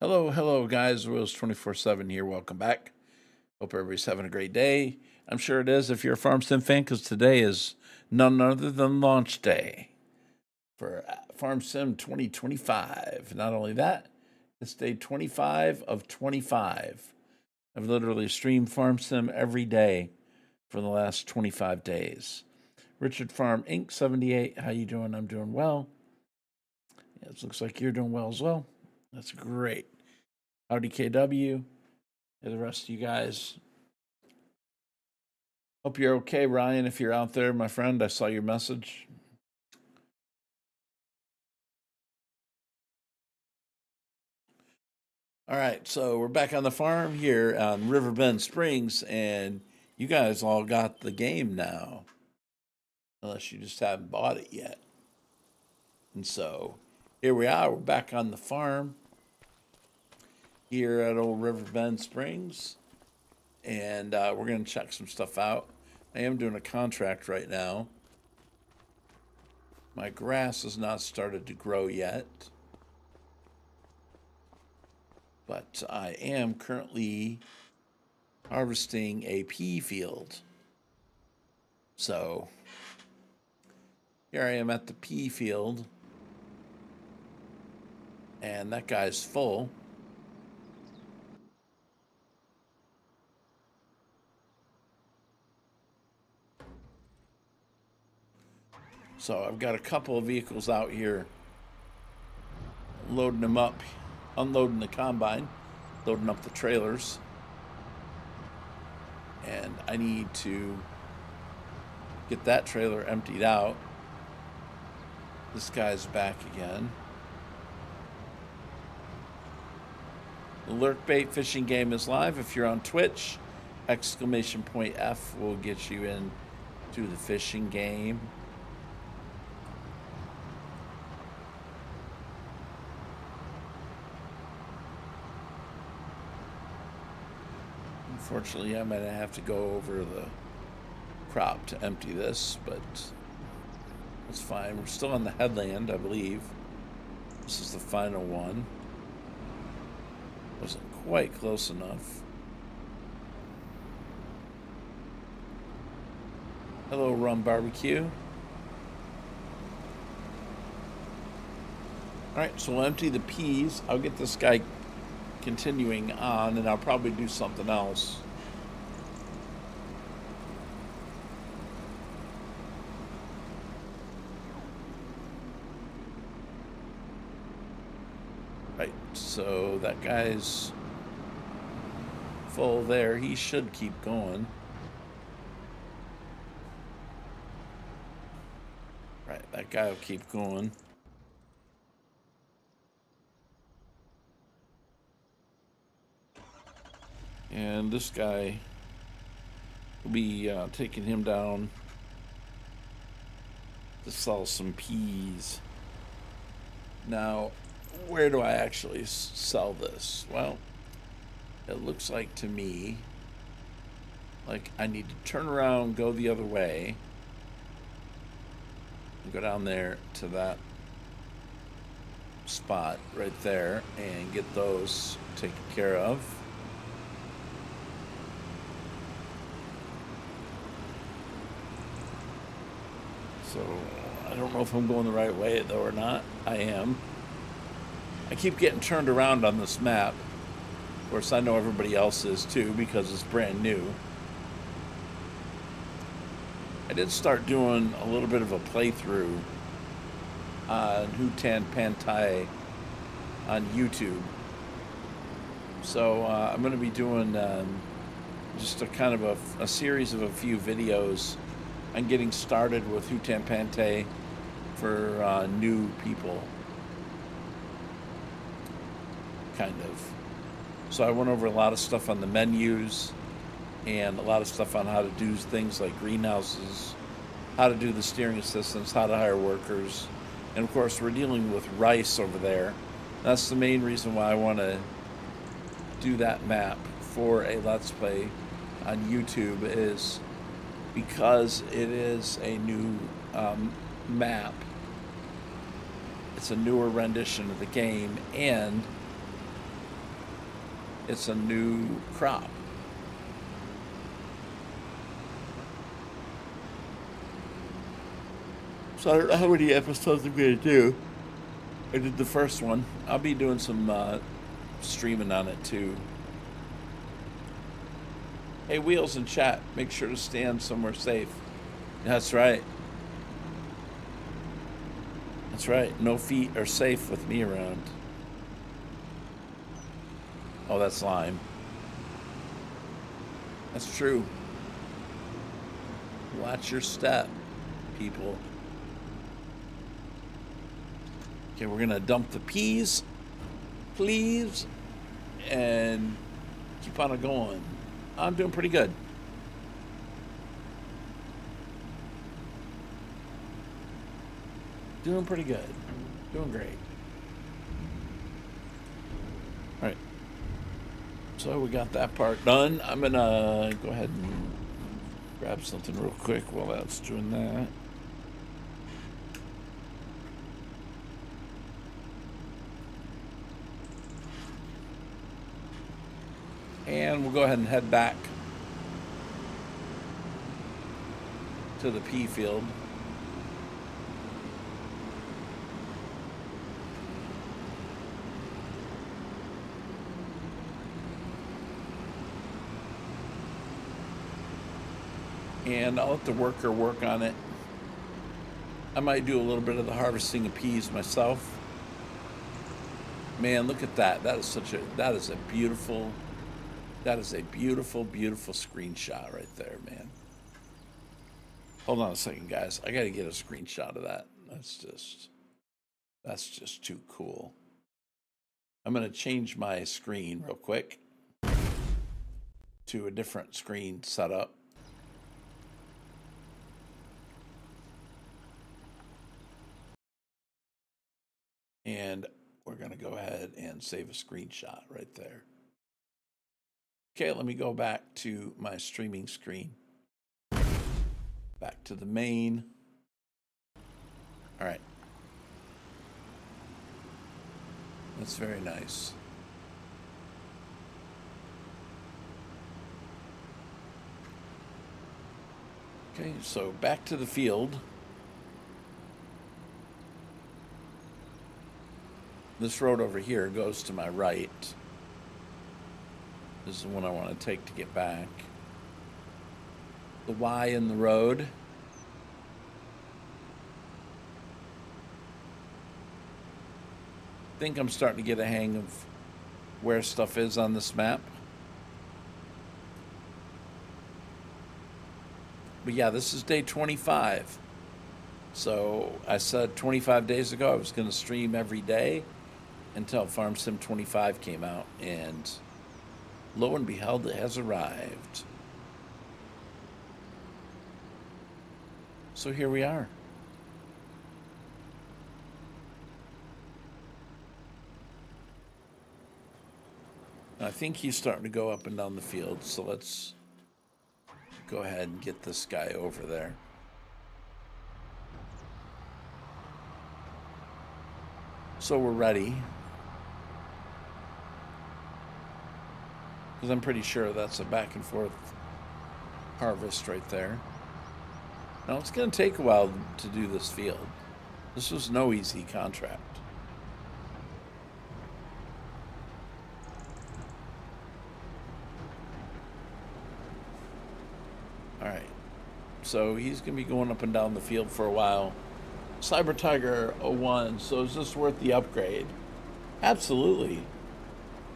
Hello, guys. Wills 24/7 here. Welcome back. Hope everybody's having a great day. I'm sure it is if you're a Farm Sim fan, because today is none other than launch day for Farm Sim 2025. Not only that, it's day 25 of 25. I've literally streamed Farm Sim every day for the last 25 days. Richard Farm Inc. 78. How you doing? I'm doing well. Yeah, it looks like you're doing well as well. That's great. Howdy KW. And the rest of you guys. Hope you're okay, Ryan, if you're out there, my friend. I saw your message. All right, so we're back on the farm here on Riverbend Springs, and you guys all got the game now, unless you just haven't bought it yet. And so here we are. We're back on the farm here at old Riverbend Springs, and we're going to check some stuff out. I am doing a contract right now. My grass has not started to grow yet, but I am currently harvesting a pea field. So here I am at the pea field, and that guy's full. So I've got a couple of vehicles out here loading them up, unloading the combine, loading up the trailers. And I need to get that trailer emptied out. This guy's back again. The Lurkbait fishing game is live. If you're on Twitch, !F will get you into the fishing game. Unfortunately, I might have to go over the crop to empty this, but it's fine. We're still on the headland, I believe. This is the final one. Wasn't quite close enough. Hello, Rum Barbecue. Alright, so we'll empty the peas. I'll get this guy continuing on, and I'll probably do something else. Right, so that guy's full there. He should keep going. Right, that guy will keep going. And this guy will be taking him down to sell some peas. Now, where do I actually sell this? Well, it looks like to me like I need to turn around, go the other way, and go down there to that spot right there and get those taken care of. So I don't know if I'm going the right way though or not. I am. I keep getting turned around on this map. Of course, I know everybody else is too because it's brand new. I did start doing a little bit of a playthrough on Hutan Pantai on YouTube. So I'm going to be doing just a kind of a series of a few videos on getting started with Hutan Pantai for new people. Kind of. So I went over a lot of stuff on the menus and a lot of stuff on how to do things like greenhouses, how to do the steering assistance, how to hire workers. And of course, we're dealing with rice over there. That's the main reason why I want to do that map for a Let's Play on YouTube, is because it is a new map. It's a newer rendition of the game, and It's a new crop. So I don't know how many episodes I'm going to do. I did the first one. I'll be doing some streaming on it too. Hey, Wheels in chat, make sure to stand somewhere safe. That's right. That's right. No feet are safe with me around. Oh, that's Lime. That's true. Watch your step, people. Okay, we're gonna dump the peas, please, and keep on going. I'm doing pretty good. Doing pretty good. Doing great. All right. So we got that part done. I'm gonna go ahead and grab something real quick while that's doing that. And we'll go ahead and head back to the pea field. And I'll let the worker work on it. I might do a little bit of the harvesting of peas myself. Man, look at that. That is a beautiful screenshot right there, man. Hold on a second, guys. I gotta get a screenshot of that. That's just too cool. I'm gonna change my screen real quick to a different screen setup. And we're gonna go ahead and save a screenshot right there. Okay, let me go back to my streaming screen. Back to the main. All right. That's very nice. Okay, so back to the field. This road over here goes to my right. This is the one I want to take to get back. The Y in the road. I think I'm starting to get a hang of where stuff is on this map. But yeah, this is day 25. So I said 25 days ago I was going to stream every day until Farm Sim 25 came out, and lo and behold, it has arrived. So here we are. I think he's starting to go up and down the field, so let's go ahead and get this guy over there. So we're ready. Because I'm pretty sure that's a back and forth harvest right there. Now it's going to take a while to do this field. This was no easy contract. All right. So he's going to be going up and down the field for a while. Cyber Tiger 01. So is this worth the upgrade? Absolutely,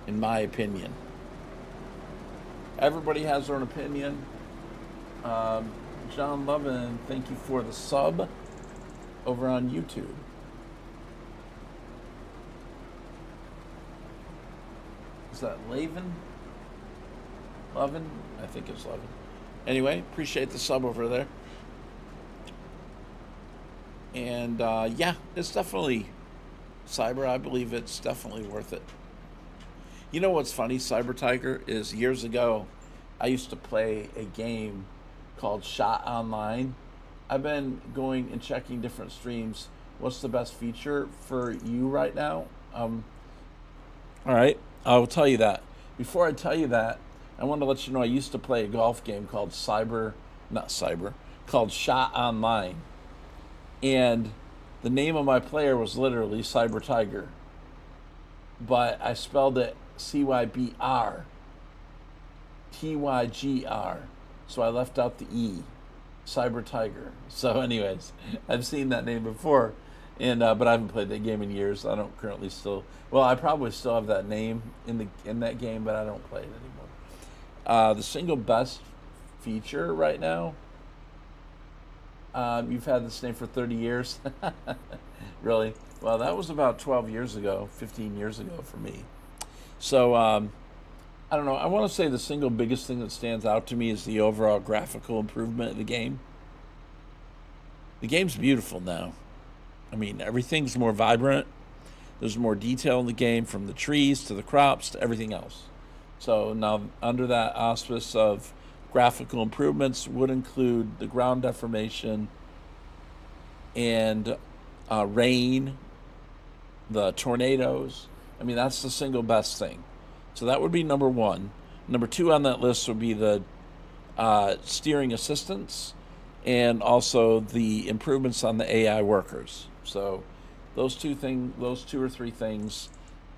in my opinion. Everybody has their own opinion. John Lovin, thank you for the sub over on YouTube. Is that Lavin? Lovin? I think it's Lovin. Anyway, appreciate the sub over there. And yeah, it's definitely, Cyber, I believe it's definitely worth it. You know what's funny, Cyber Tiger, is years ago, I used to play a game called Shot Online. I've been going and checking different streams. What's the best feature for you right now? All right, I will tell you that. before I tell you that, I want to let you know I used to play a golf game called called Shot Online. And the name of my player was literally Cyber Tiger, but I spelled it CYBRTYGR. So I left out the E, Cyber Tiger. So, anyways, I've seen that name before, and but I haven't played that game in years. I don't currently still. Well, I probably still have that name in that game, but I don't play it anymore. The single best feature right now. You've had this name for 30 years. Really? Well, that was about 12 years ago, 15 years ago for me. So, I don't know. I want to say the single biggest thing that stands out to me is the overall graphical improvement of the game. The game's beautiful now. I mean, everything's more vibrant. There's more detail in the game, from the trees to the crops to everything else. So now, under that auspice of graphical improvements, would include the ground deformation and rain, the tornadoes. I mean, that's the single best thing. So that would be number one. Number two on that list would be the steering assistance and also the improvements on the AI workers. So those two or three things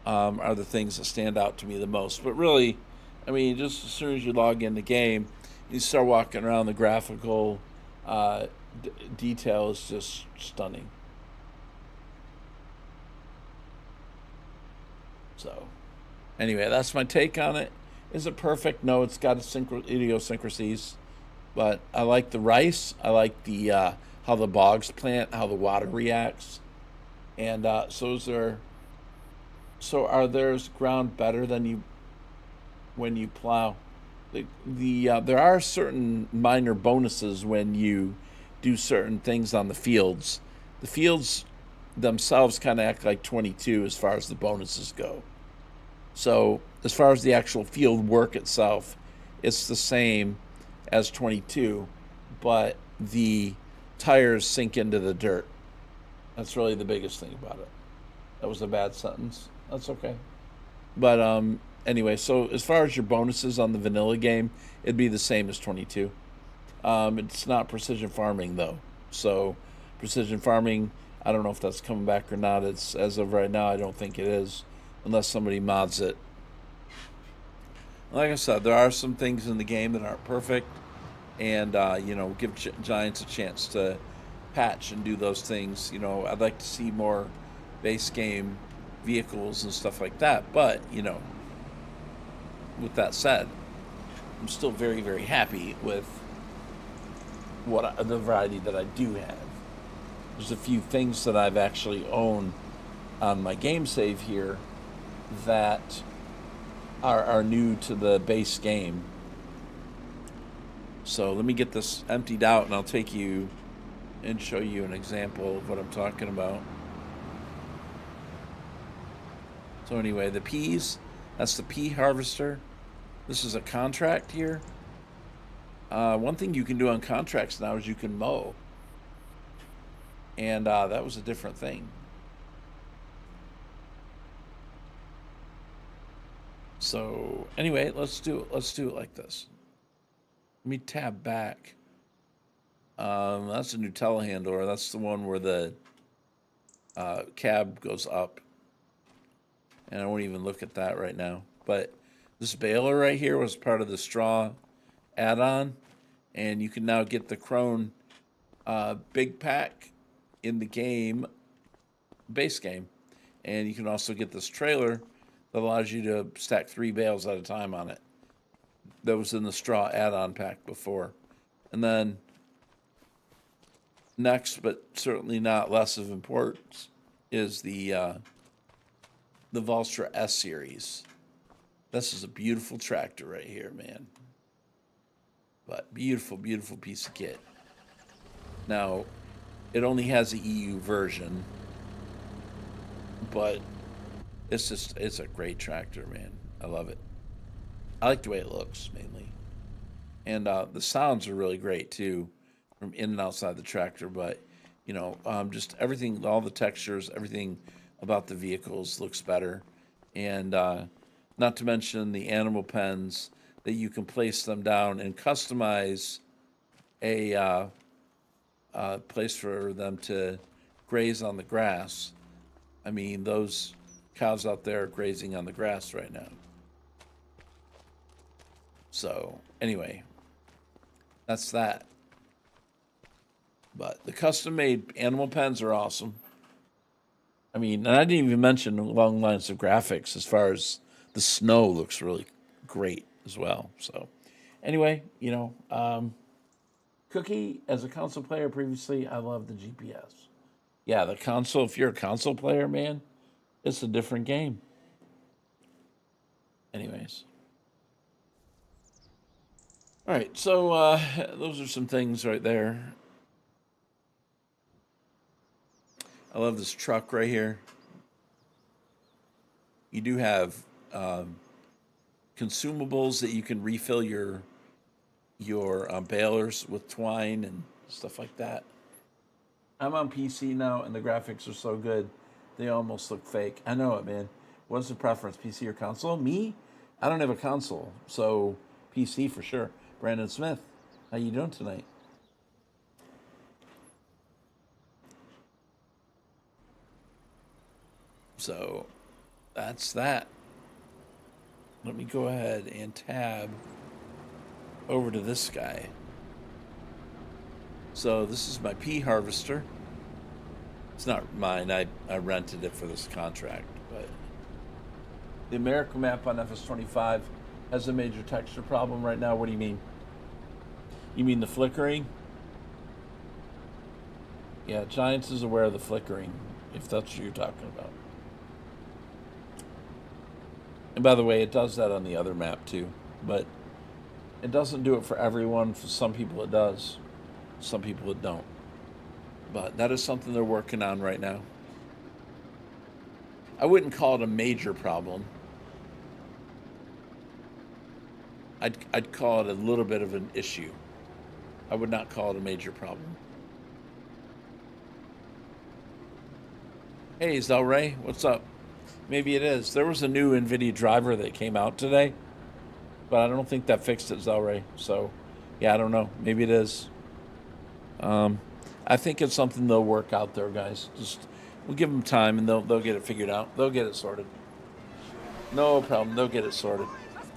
are the things that stand out to me the most. But really, I mean, just as soon as you log in the game, you start walking around, the graphical detail is just stunning. So, anyway, that's my take on it. Is it perfect? No, it's got idiosyncrasies, but I like the rice. I like the how the bogs plant, how the water reacts, and so are theirs ground better than you when you plow? There are certain minor bonuses when you do certain things on the fields. The fields themselves kind of act like 22 as far as the bonuses go. So as far as the actual field work itself, it's the same as 22, but the tires sink into the dirt. That's really the biggest thing about it. That was a bad sentence. That's okay. But anyway, so as far as your bonuses on the vanilla game, it'd be the same as 22. It's not precision farming though. So precision farming, I don't know if that's coming back or not. It's as of right now, I don't think it is, unless somebody mods it. Like I said, there are some things in the game that aren't perfect, and give Giants a chance to patch and do those things. I'd like to see more base game vehicles and stuff like that. But with that said, I'm still very, very happy with the variety that I do have. There's a few things that I've actually owned on my game save here that are new to the base game. So let me get this emptied out and I'll take you and show you an example of what I'm talking about. So anyway, the peas, that's the pea harvester. This is a contract here. One thing you can do on contracts now is you can mow. And that was a different thing. So anyway, let's do it. Let's do it like this. Let me tab back. That's a new telehandler. That's the one where the cab goes up. And I won't even look at that right now. But this baler right here was part of the straw add-on. And you can now get the Krone big pack in the game, base game. And you can also get this trailer that allows you to stack 3 bales at a time on it. That was in the straw add-on pack before. And then next, but certainly not less of importance, is the Valstra S series. This is a beautiful tractor right here, man. But beautiful, beautiful piece of kit. Now, it only has a EU version, but it's a great tractor, man. I love it. I like the way it looks, mainly. And the sounds are really great, too, from in and outside the tractor. But, just everything, all the textures, everything about the vehicles looks better. And Not to mention the animal pens that you can place them down and customize a place for them to graze on the grass. I mean, those cows out there are grazing on the grass right now. So, anyway, that's that. But the custom made animal pens are awesome. I mean, and I didn't even mention along lines of graphics as far as the snow looks really great as well. So, anyway, Cookie, as a console player previously, I love the GPS. Yeah, the console, if you're a console player, man, it's a different game. Anyways. All right, so those are some things right there. I love this truck right here. You do have consumables that you can refill your balers with twine and stuff like that. I'm on PC now, and the graphics are so good, they almost look fake. I know it, man. What's the preference, PC or console? Me? I don't have a console, so PC for sure. Brandon Smith, how you doing tonight? So that's that. Let me go ahead and tab over to this guy. So this is my pea harvester. It's not mine. I rented it for this contract. But the America map on FS25 has a major texture problem right now. What do you mean? You mean the flickering? Yeah, Giants is aware of the flickering, if that's what you're talking about. And by the way, it does that on the other map too. But it doesn't do it for everyone. For some people it does. Some people it don't. But that is something they're working on right now. I wouldn't call it a major problem. I'd call it a little bit of an issue. I would not call it a major problem. Hey, Zelray, what's up? Maybe it is. There was a new NVIDIA driver that came out today, but I don't think that fixed it, Zelray. So, yeah, I don't know. Maybe it is. I think it's something they'll work out there, guys. Just we'll give them time, and they'll get it figured out. They'll get it sorted. No problem. They'll get it sorted.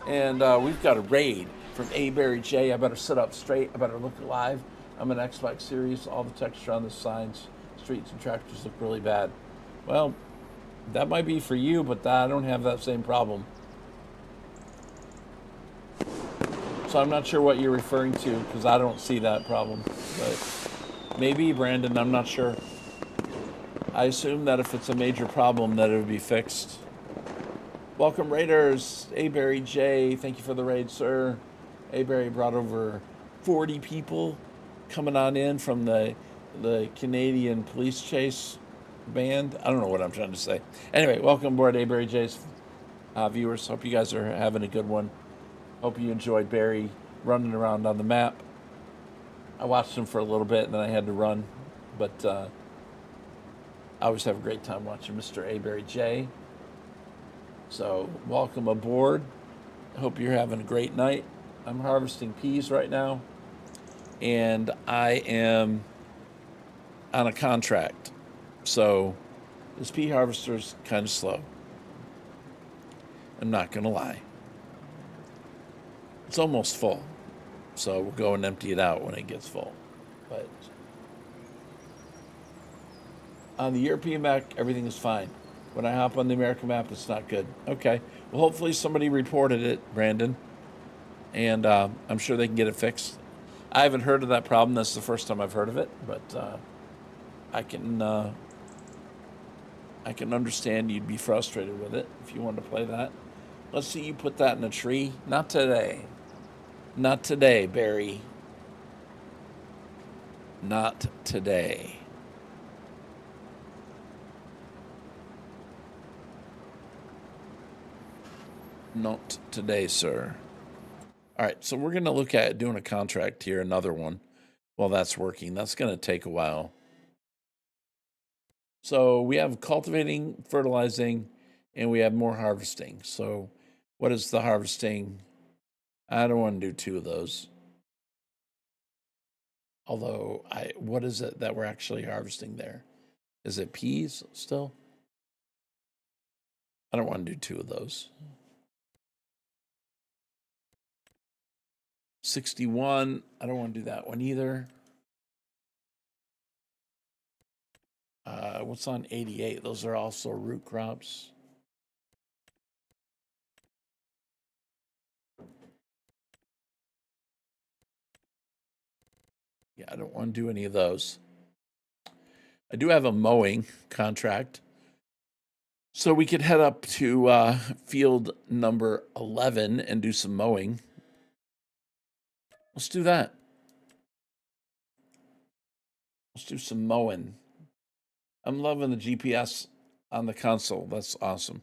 And we've got a raid from A Barry J. I better sit up straight. I better look alive. I'm an Xbox Series. All the texture on the signs, streets, and tractors look really bad. Well, that might be for you, but I don't have that same problem. So I'm not sure what you're referring to because I don't see that problem. But maybe, Brandon, I'm not sure. I assume that if it's a major problem that it would be fixed. Welcome, Raiders. A Barry J, thank you for the raid, sir. A Barry brought over 40 people coming on in from the Canadian police chase band. I don't know what I'm trying to say. Anyway, welcome aboard A Barry J's viewers. Hope you guys are having a good one. Hope you enjoyed Barry running around on the map. I watched him for a little bit and then I had to run, but I always have a great time watching Mr. A Barry J. So welcome aboard. I hope you're having a great night. I'm harvesting peas right now, and I am on a contract. So this pea harvester's kind of slow. I'm not going to lie. It's almost full, so we'll go and empty it out when it gets full. But on the European map, everything is fine. When I hop on the American map, it's not good. Okay. Well, hopefully somebody reported it, Brandon, and I'm sure they can get it fixed. I haven't heard of that problem. That's the first time I've heard of it, but I can understand you'd be frustrated with it if you wanted to play that. Let's see you put that in a tree. Not today. Not today, Barry. Not today. Not today, sir. All right, so we're going to look at doing a contract here, another one, while that's working. That's going to take a while. So we have cultivating, fertilizing, and we have more harvesting. So What is the harvesting? I don't want to do 2 of those. Although, what is it that we're actually harvesting there? Is it peas still? I don't want to do 2 of those. 61, I don't want to do that one either. What's on 88? Those are also root crops. Yeah, I don't want to do any of those. I do have a mowing contract. So we could head up to field number 11 and do some mowing. Let's do that. Let's do some mowing. I'm loving the GPS on the console. That's awesome.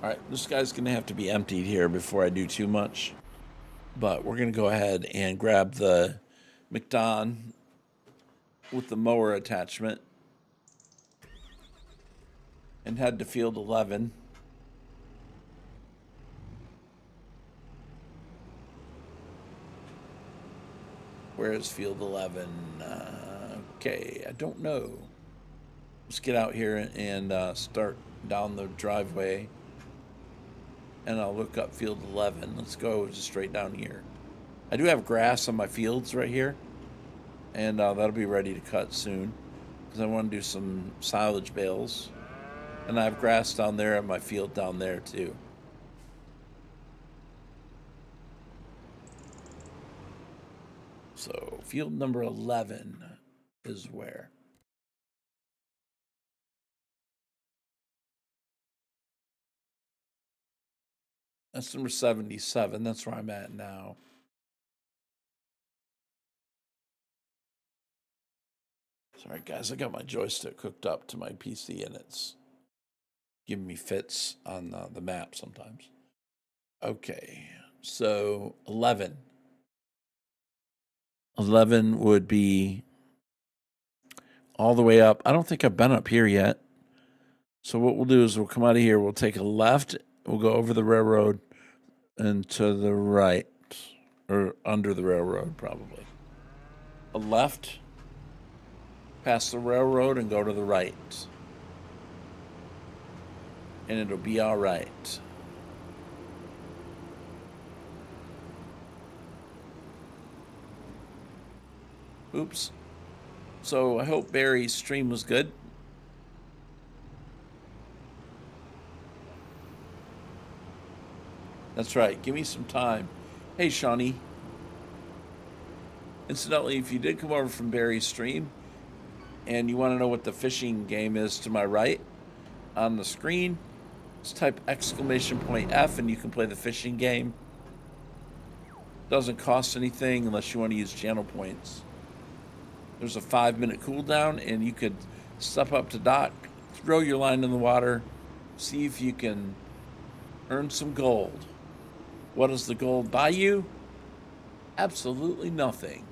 All right, this guy's going to have to be emptied here before I do too much. But we're going to go ahead and grab the McDon with the mower attachment and head to field 11. Where is field 11? Okay, I don't know. Let's get out here and start down the driveway. And I'll look up field 11. Let's go just straight down here. I do have grass on my fields right here. And that'll be ready to cut soon. Because I want to do some silage bales. And I have grass down there in my field down there too. So field number 11 is where? That's number 77. That's where I'm at now. Sorry, guys. I got my joystick hooked up to my PC, and it's giving me fits on the map sometimes. Okay. So 11. 11 would be all the way up. I don't think I've been up here yet. So what we'll do is we'll come out of here. We'll take a left. We'll go over the railroad and to the right, or under the railroad probably. A left, past the railroad and go to the right. And it'll be all right. Oops. So I hope Barry's stream was good. That's right. Give me some time. Hey, Shawnee. Incidentally, if you did come over from Barry's stream and you want to know what the fishing game is to my right on the screen, just type !F and you can play the fishing game. Doesn't cost anything unless you want to use channel points. There's a 5-minute cooldown, and you could step up to dock, throw your line in the water, see if you can earn some gold. What does the gold buy you? Absolutely nothing.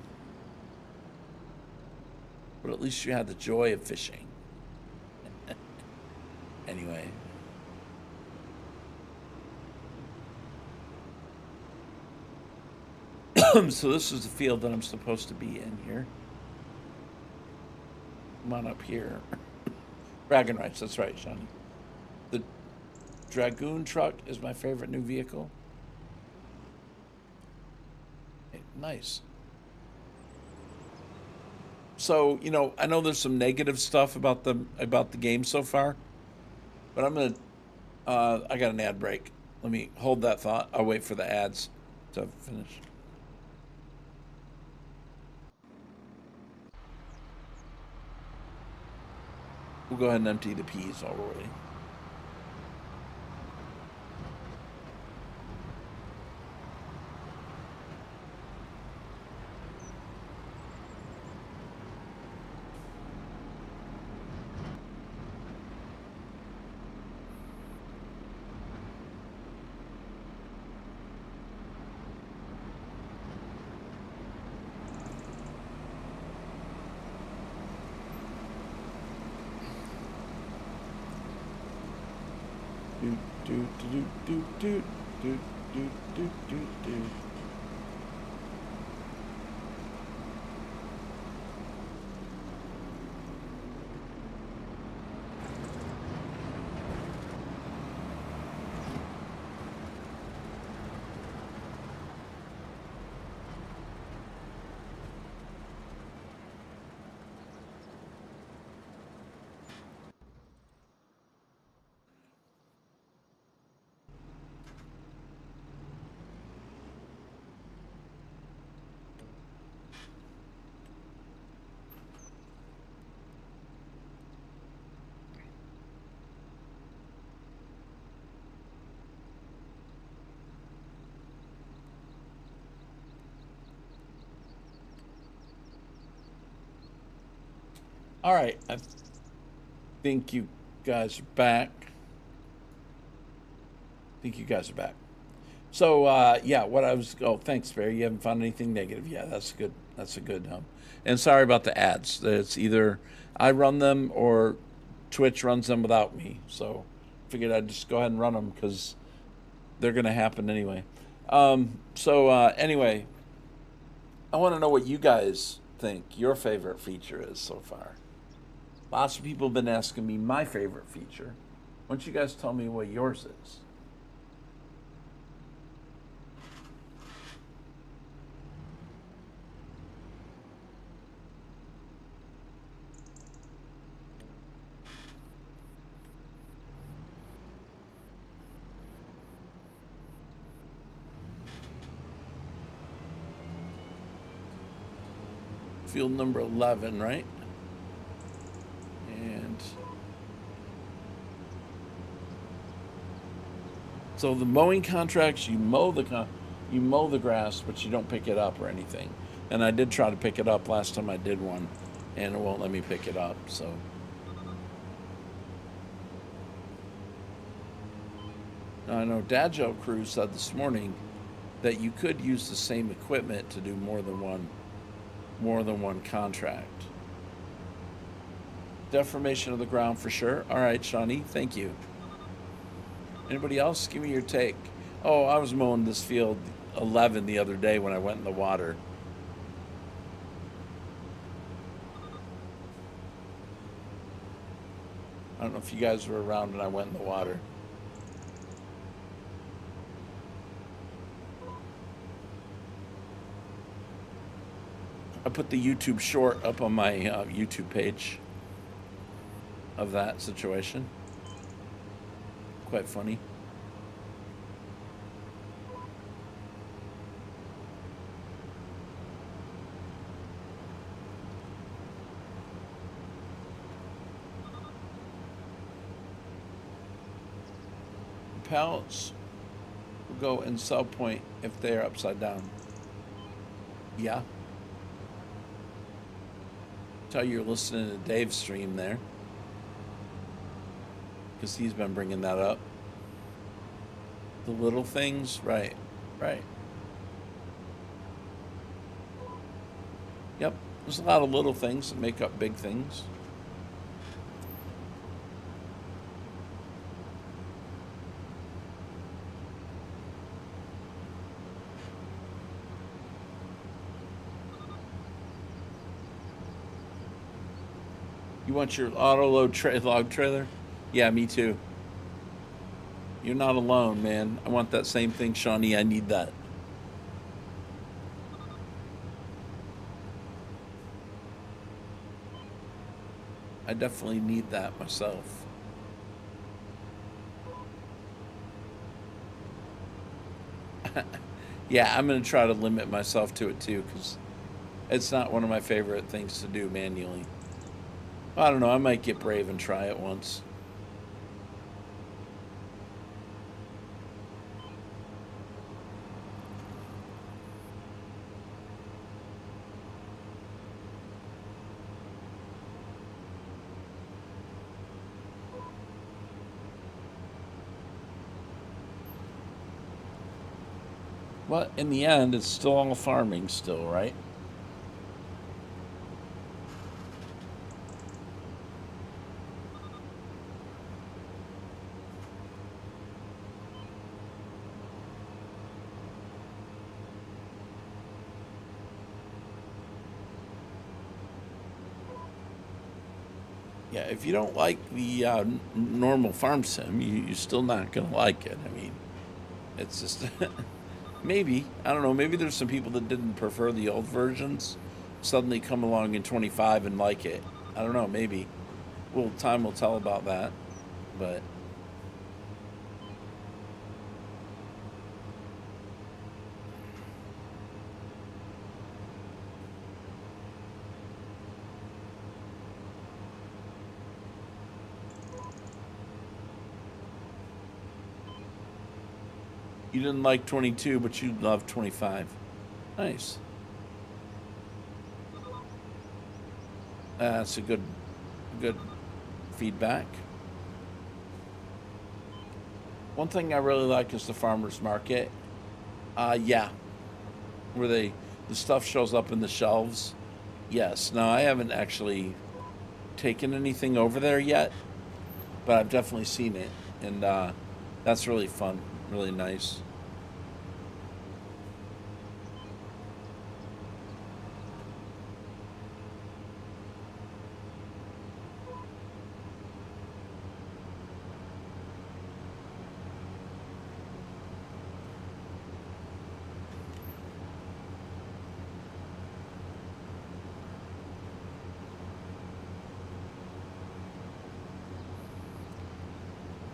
But at least you had the joy of fishing. Anyway. So this is the field that I'm supposed to be in here. Come on up here. Bragging rights, that's right, Shawnee. The Dragoon truck is my favorite new vehicle. Hey, nice. So, you know, I know there's some negative stuff about the game so far, but I'm gonna I got an ad break. Let me hold that thought. I'll wait for the ads to finish. We'll go ahead and empty the peas already. Do do do do do do do do do. All right, I think you guys are back. I think you guys are back. So yeah, what I was. Oh, thanks, Barry. You haven't found anything negative. Yeah, that's good. That's a good. And sorry about the ads. It's either I run them or Twitch runs them without me. So figured I'd just go ahead and run them because they're going to happen anyway. Anyway, I want to know what you guys think your favorite feature is so far. Lots of people have been asking me my favorite feature. Why don't you guys tell me what yours is? Field number 11, right? And so the mowing contracts, you mow the grass, but you don't pick it up or anything. And I did try to pick it up last time I did one, and it won't let me pick it up. So now, I know Dad Joe Cruz said this morning that you could use the same equipment to do more than one contract. Deformation of the ground for sure. All right, Shawnee, thank you. Anybody else? Give me your take. Oh, I was mowing this field 11 the other day when I went in the water. I don't know if you guys were around when I went in the water. I put the YouTube short up on my YouTube page of that situation. Quite funny. Pallets will go in sub point if they are upside down. Yeah. Tell you're listening to Dave's stream there, because he's been bringing that up. The little things, right, right. Yep, there's a lot of little things that make up big things. You want your auto load log trailer? Yeah, me too. You're not alone, man. I want that same thing, Shawnee. I need that. I definitely need that myself. Yeah, I'm going to try to limit myself to it too, because it's not one of my favorite things to do manually. I don't know. I might get brave and try it once. But in the end, it's still all farming, still, right? Yeah, if you don't like the normal farm sim, you're still not gonna like it. I mean, it's just maybe, I don't know. Maybe there's some people that didn't prefer the old versions suddenly come along in 25 and like it. I don't know. Maybe. Well, time will tell about that. But you didn't like 22, but you love 25. Nice. That's a good feedback. One thing I really like is the farmers market. Yeah, where the stuff shows up in the shelves. Yes. Now I haven't actually taken anything over there yet, but I've definitely seen it, and that's really fun, really nice.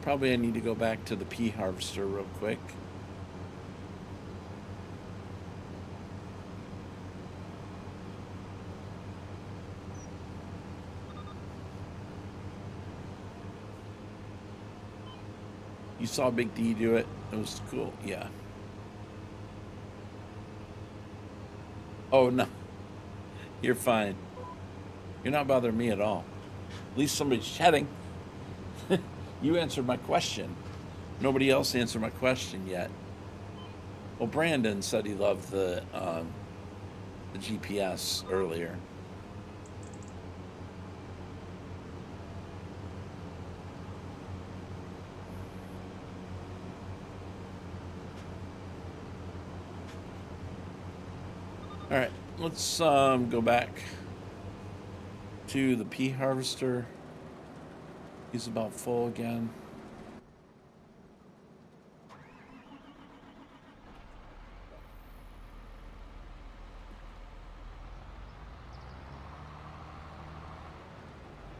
Probably I need to go back to the pea harvester real quick. You saw Big D do it. It was cool. Yeah. Oh no, you're fine. You're not bothering me at all. At least somebody's chatting. You answered my question. Nobody else answered my question yet. Well, Brandon said he loved the GPS earlier. All right, let's go back to the pea harvester. He's about full again.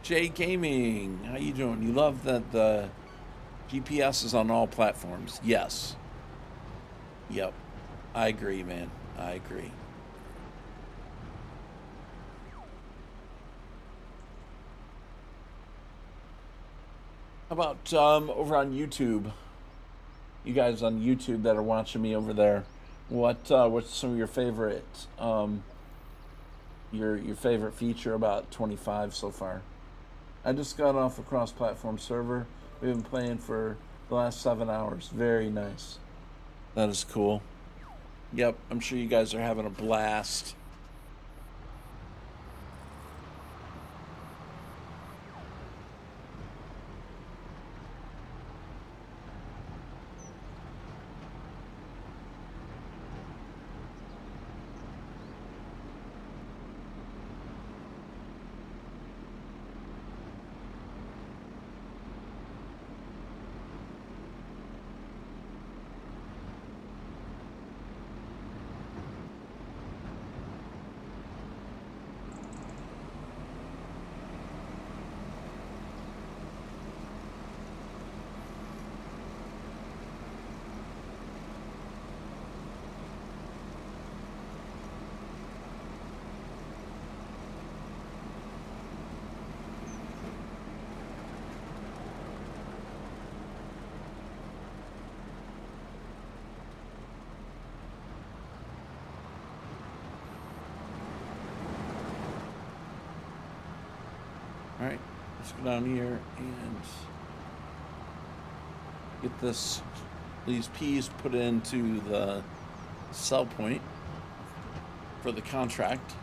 Jay Gaming, how you doing? You love that the GPS is on all platforms? Yes. Yep. I agree, man. I agree. How about over on YouTube? You guys on YouTube that are watching me over there, what's some of your favorite your favorite feature about 25 so far? I just got off a cross-platform server. We've been playing for the last 7 hours. Very nice. That is cool. Yep, I'm sure you guys are having a blast. All right, let's go down here and get these peas put into the sell point for the contract.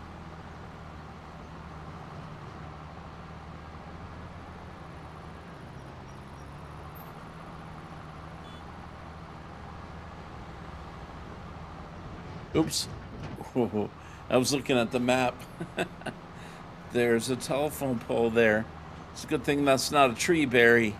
Oops. I was looking at the map. There's a telephone pole there. It's a good thing that's not a tree, Barry.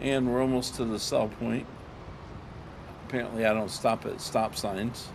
And we're almost to the sell point. Apparently I don't stop at stop signs.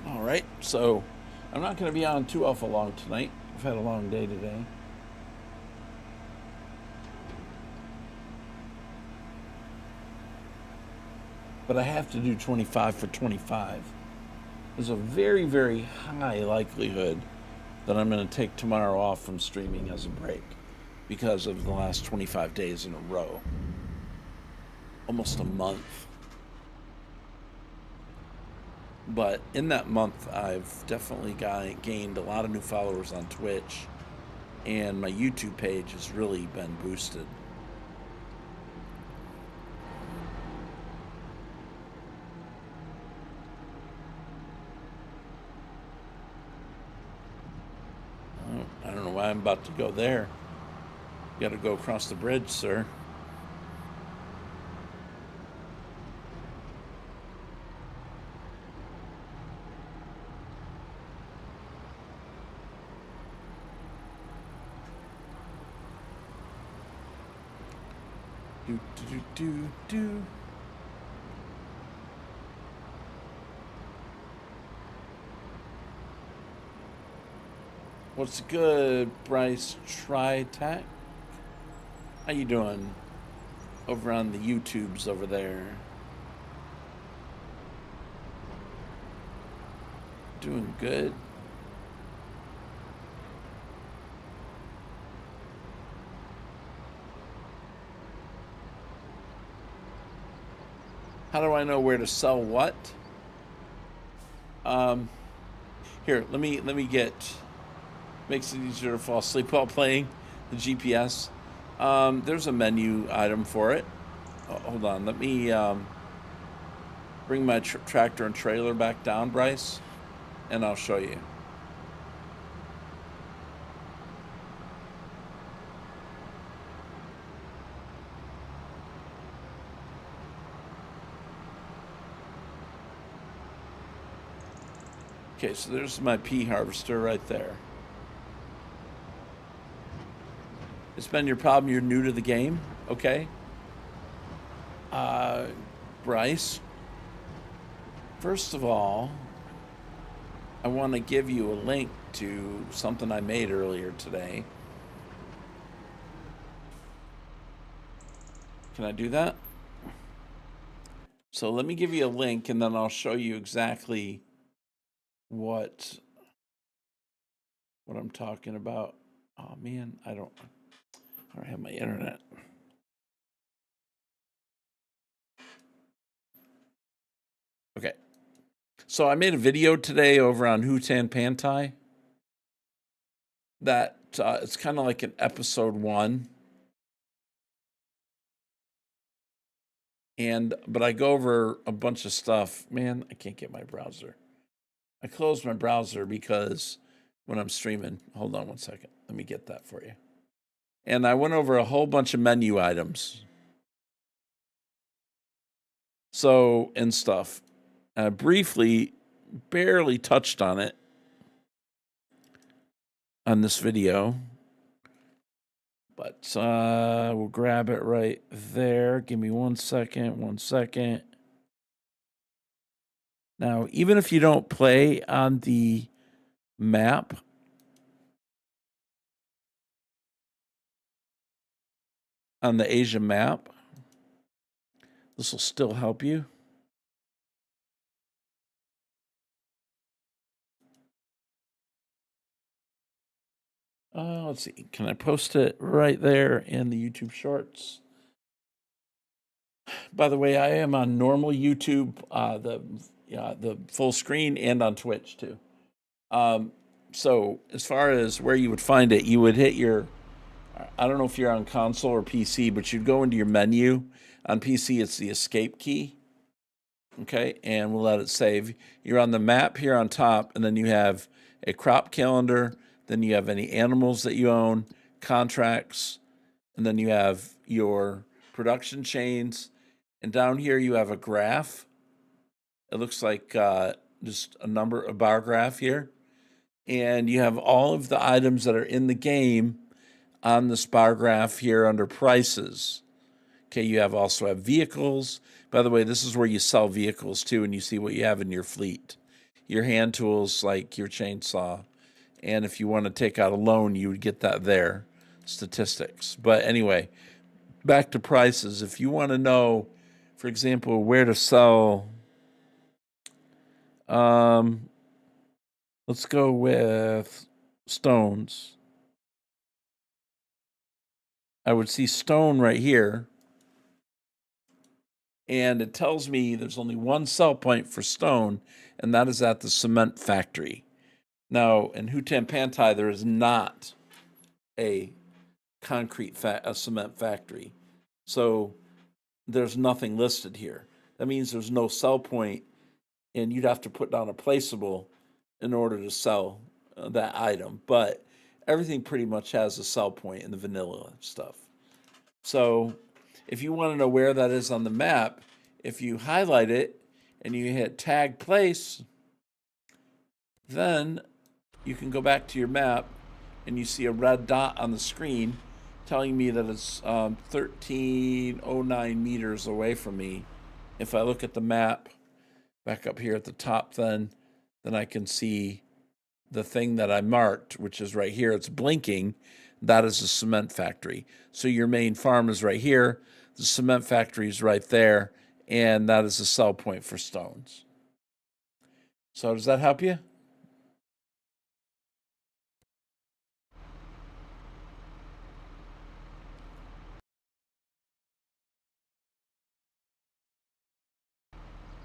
All right, so I'm not going to be on too awful long tonight. I've had a long day today. But I have to do 25 for 25. There's a very, very high likelihood that I'm going to take tomorrow off from streaming as a break because of the last 25 days in a row. Almost a month. But in that month, I've definitely gained a lot of new followers on Twitch, and my YouTube page has really been boosted. I don't know why I'm about to go there. You got to go across the bridge, sir. Do, do, do, do. What's good, Bryce Tritech? How you doing over on the YouTubes over there? Doing good. How do I know where to sell what? Here, let me get. Makes it easier to fall asleep while playing the GPS. There's a menu item for it. Oh, hold on, let me bring my tractor and trailer back down, Bryce, and I'll show you. Okay, so there's my pea harvester right there. It's been your problem, you're new to the game, okay? Bryce, first of all, I want to give you a link to something I made earlier today. Can I do that? So let me give you a link and then I'll show you exactly what I'm talking about. Oh man, I don't have my internet. Okay. So I made a video today over on Hutan Pantai that it's kind of like an episode 1. But I go over a bunch of stuff. Man, I can't get my browser. I closed my browser because when I'm streaming, hold on one second. Let me get that for you. And I went over a whole bunch of menu items. So, and stuff. I briefly, barely touched on it on this video. But we'll grab it right there. Give me 1 second, 1 second. Now, even if you don't play on the map, on the Asia map, this will still help you. Let's see. Can I post it right there in the YouTube Shorts? By the way, I am on normal YouTube, the full screen, and on Twitch too. So as far as where you would find it, you would hit your, I don't know if you're on console or PC, but you'd go into your menu. On PC, it's the escape key. Okay, and we'll let it save. You're on the map here on top, and then you have a crop calendar. Then you have any animals that you own, contracts, and then you have your production chains. And down here you have a graph. It looks like just a bar graph here. And you have all of the items that are in the game on this bar graph here under prices. Okay, you also have vehicles. By the way, this is where you sell vehicles too, and you see what you have in your fleet. Your hand tools, like your chainsaw. And if you want to take out a loan, you would get that there. Statistics. But anyway, back to prices. If you want to know, for example, where to sell, let's go with stones. I would see stone right here. And it tells me there's only one sell point for stone, and that is at the cement factory. Now, in Hutan Pantai, there is not a cement factory. So there's nothing listed here. That means there's no sell point, and you'd have to put down a placeable in order to sell that item. But everything pretty much has a sell point in the vanilla stuff. So if you want to know where that is on the map, if you highlight it and you hit tag place, then you can go back to your map and you see a red dot on the screen telling me that it's 1309 meters away from me. If I look at the map back up here at the top, then I can see the thing that I marked, which is right here. It's blinking. That is a cement factory. So your main farm is right here. The cement factory is right there. And that is a sell point for stones. So does that help you?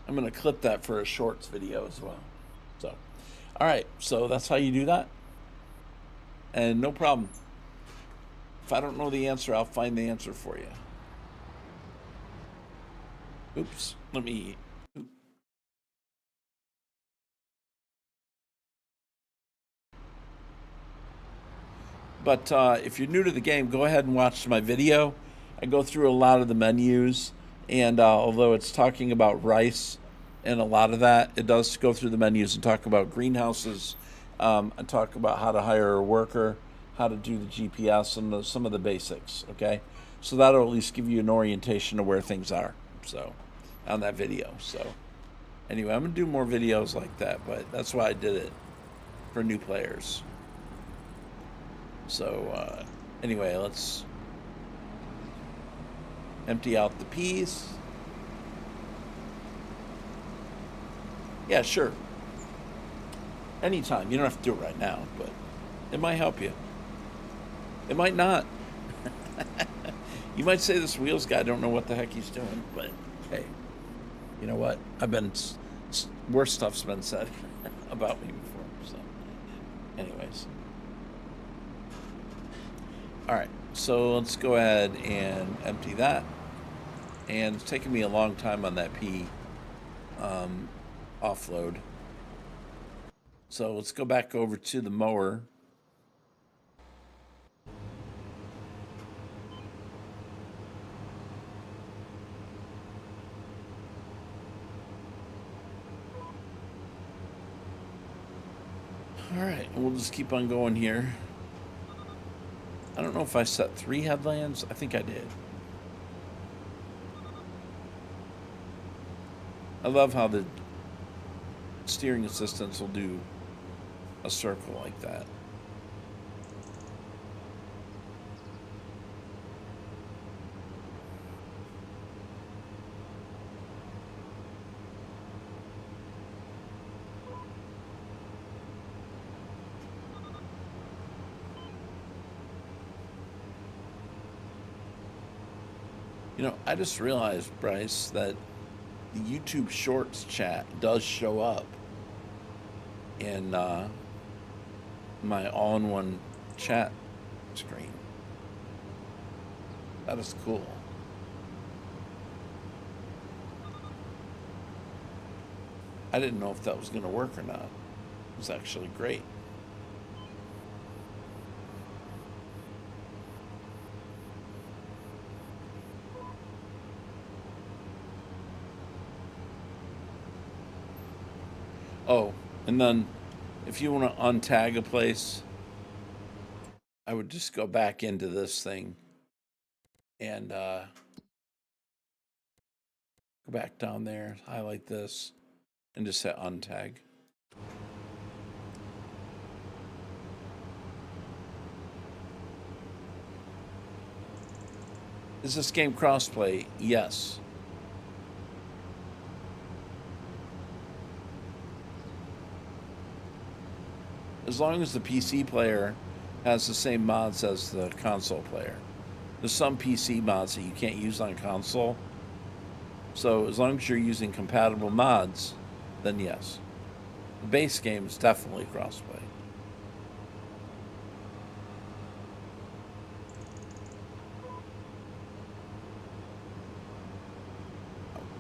I'm going to clip that for a shorts video as well. So, all right. So that's how you do that. And no problem. If I don't know the answer, I'll find the answer for you. Oops. Let me. But if you're new to the game, go ahead and watch my video. I go through a lot of the menus, and although it's talking about rice and a lot of that, it does go through the menus and talk about greenhouses, and talk about how to hire a worker, how to do the GPS, and some of the basics. Okay, so that'll at least give you an orientation of where things are. So, on that video. So, anyway, I'm gonna do more videos like that, but that's why I did it for new players. So, anyway, let's empty out the peas. Yeah, sure. Anytime. You don't have to do it right now, but it might help you. It might not. You might say this wheels guy don't know what the heck he's doing, but hey, you know what? Worse stuff's been said about me before. So, anyways. All right, so let's go ahead and empty that. And it's taking me a long time on that pea offload. So let's go back over to the mower. All right, we'll just keep on going here. I don't know if I set 3 headlands. I think I did. I love how the steering assistants will do a circle like that. You know, I just realized, Bryce, that the YouTube Shorts chat does show up in my all-in-one chat screen. That is cool. I didn't know if that was going to work or not. It was actually great. Oh, and then if you want to untag a place, I would just go back into this thing and go back down there, highlight this, and just hit untag. Is this game crossplay? Yes. As long as the PC player has the same mods as the console player. There's some PC mods that you can't use on console. So as long as you're using compatible mods, then yes. The base game is definitely crossplay.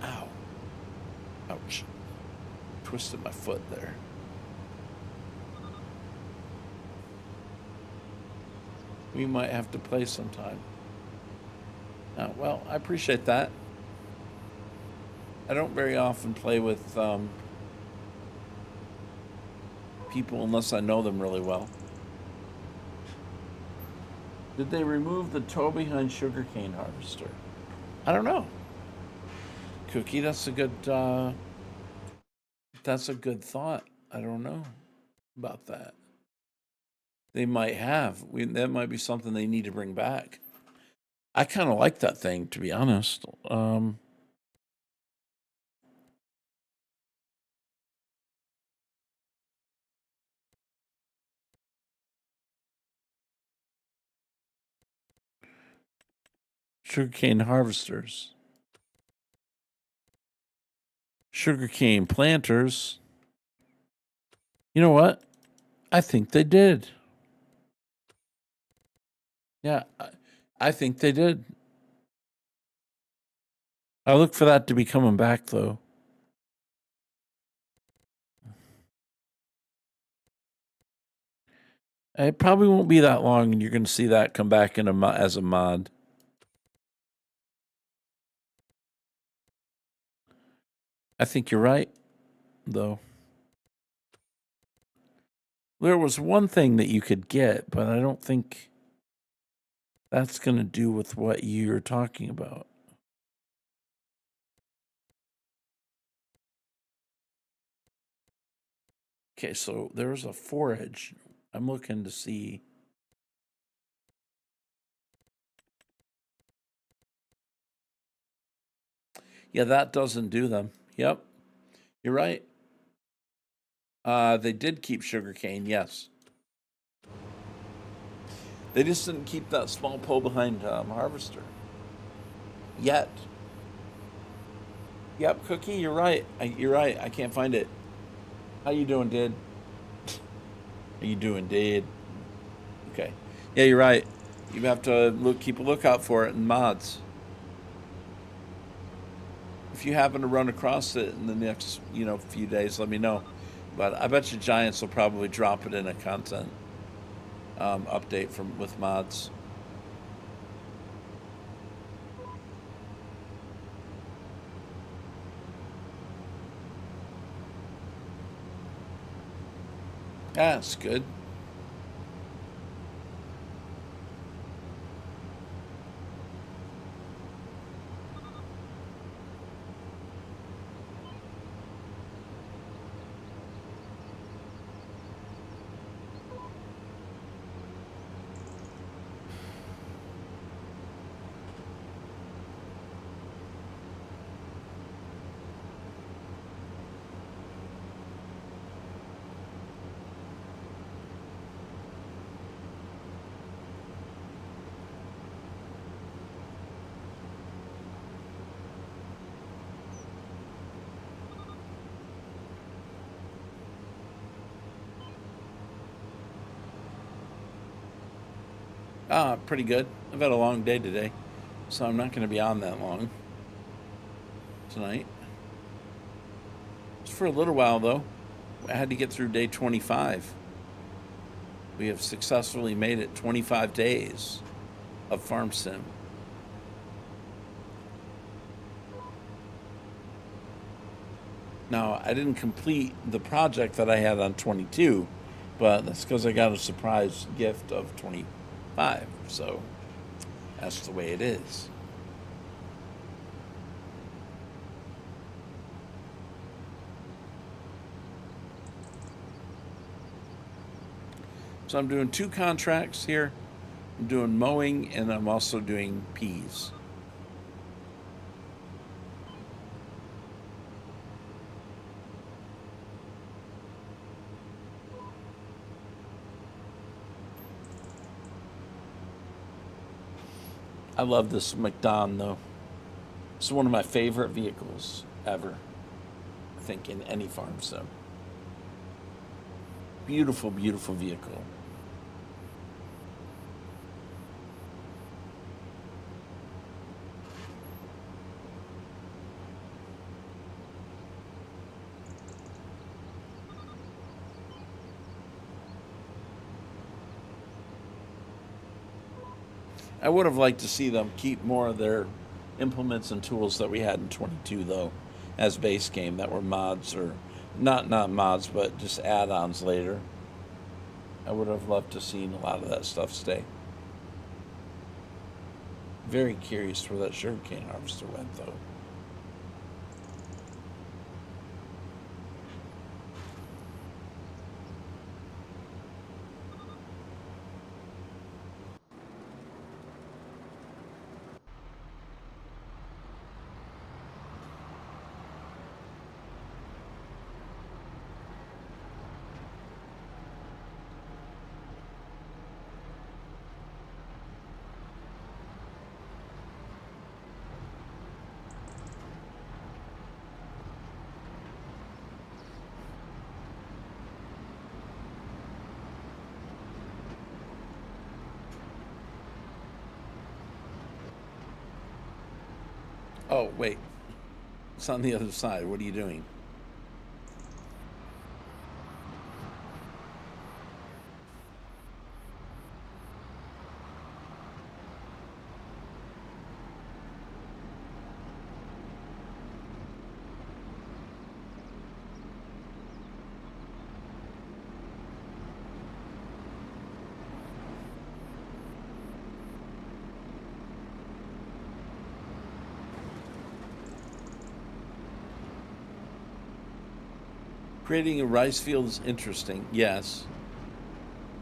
Ow. Ouch. Twisted my foot there. We might have to play sometime. Well, I appreciate that. I don't very often play with people unless I know them really well. Did they remove the toe behind sugarcane harvester? I don't know. Cookie, that's a good thought. I don't know about that. They might have. That might be something they need to bring back. I kind of like that thing, to be honest. Sugarcane harvesters. Sugarcane planters. You know what? I think they did. Yeah, I think they did. I look for that to be coming back, though. It probably won't be that long, and you're going to see that come back in as a mod. I think you're right, though. There was one thing that you could get, but I don't think that's going to do with what you're talking about. Okay, so there was a forage. I'm looking to see. Yeah, that doesn't do them. Yep, you're right. They did keep sugarcane, yes. They just didn't keep that small pull behind harvester yet. Yep, Cookie, you're right. You're right. I can't find it. How you doing, Did? How you doing, Did? Okay. Yeah, you're right. You have to keep a lookout for it in mods. If you happen to run across it in the next, few days, let me know. But I bet you Giants will probably drop it in a content update with mods. Yeah, it's good. Pretty good. I've had a long day today, so I'm not going to be on that long tonight. Just for a little while, though. I had to get through day 25. We have successfully made it 25 days of Farm Sim. Now, I didn't complete the project that I had on 22, but that's because I got a surprise gift of 25. So that's the way it is. So I'm doing 2 contracts here. I'm doing mowing and I'm also doing peas. I love this McDon though. It's one of my favorite vehicles ever. I think in any farm sim. Beautiful, beautiful vehicle. I would have liked to see them keep more of their implements and tools that we had in 22 though as base game that were mods or not mods but just add-ons later. I would have loved to seen a lot of that stuff stay. Very curious where that sugarcane harvester went though. Oh, wait. It's on the other side. What are you doing? Creating a rice field is interesting, yes.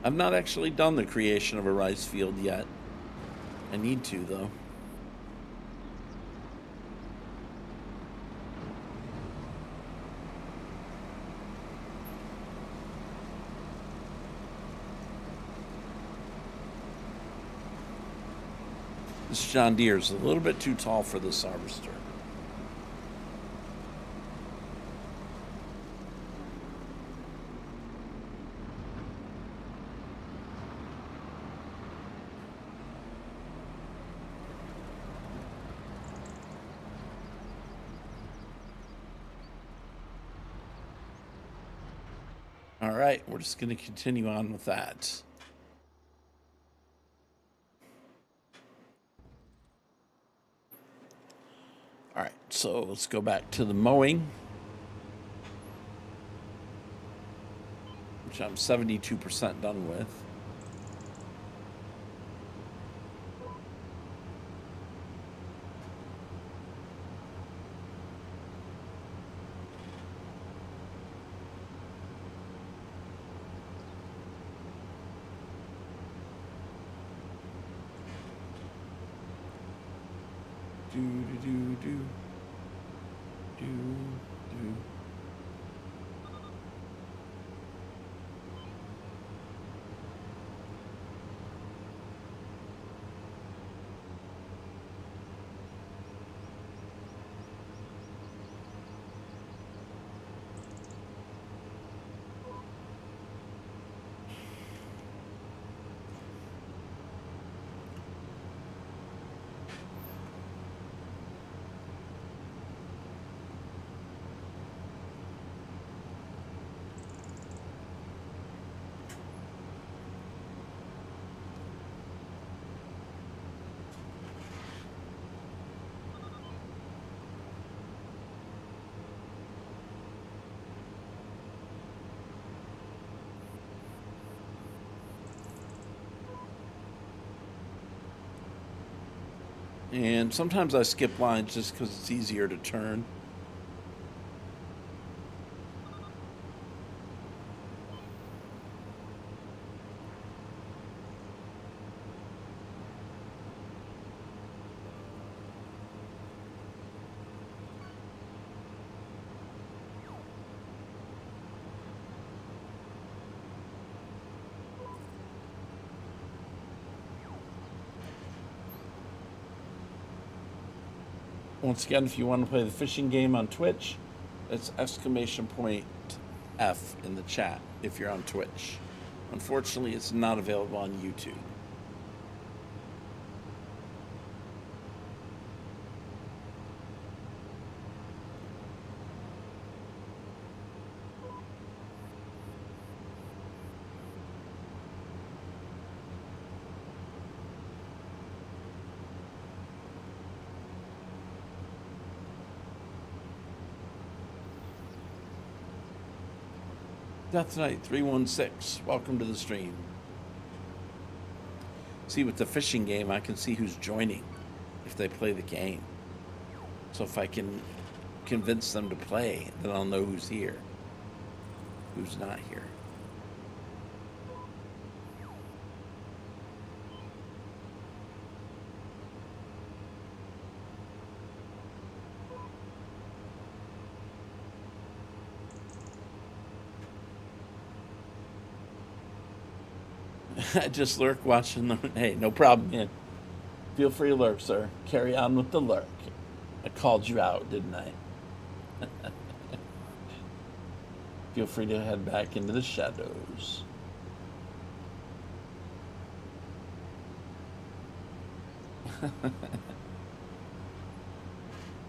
I've not actually done the creation of a rice field yet. I need to, though. This John Deere is a little bit too tall for this harvester. All right, we're just going to continue on with that. All right, so let's go back to the mowing, which I'm 72% done with. Do, do, do, do. Do, do. And sometimes I skip lines just because it's easier to turn. Once again, if you want to play the fishing game on Twitch, it's exclamation point F in the chat if you're on Twitch. Unfortunately, it's not available on YouTube. Death Knight 316, welcome to the stream. See, with the fishing game, I can see who's joining if they play the game. So if I can convince them to play, then I'll know who's here, who's not here. I just lurk watching them. Hey, no problem, man. Feel free to lurk, sir. Carry on with the lurk. I called you out, didn't I? Feel free to head back into the shadows.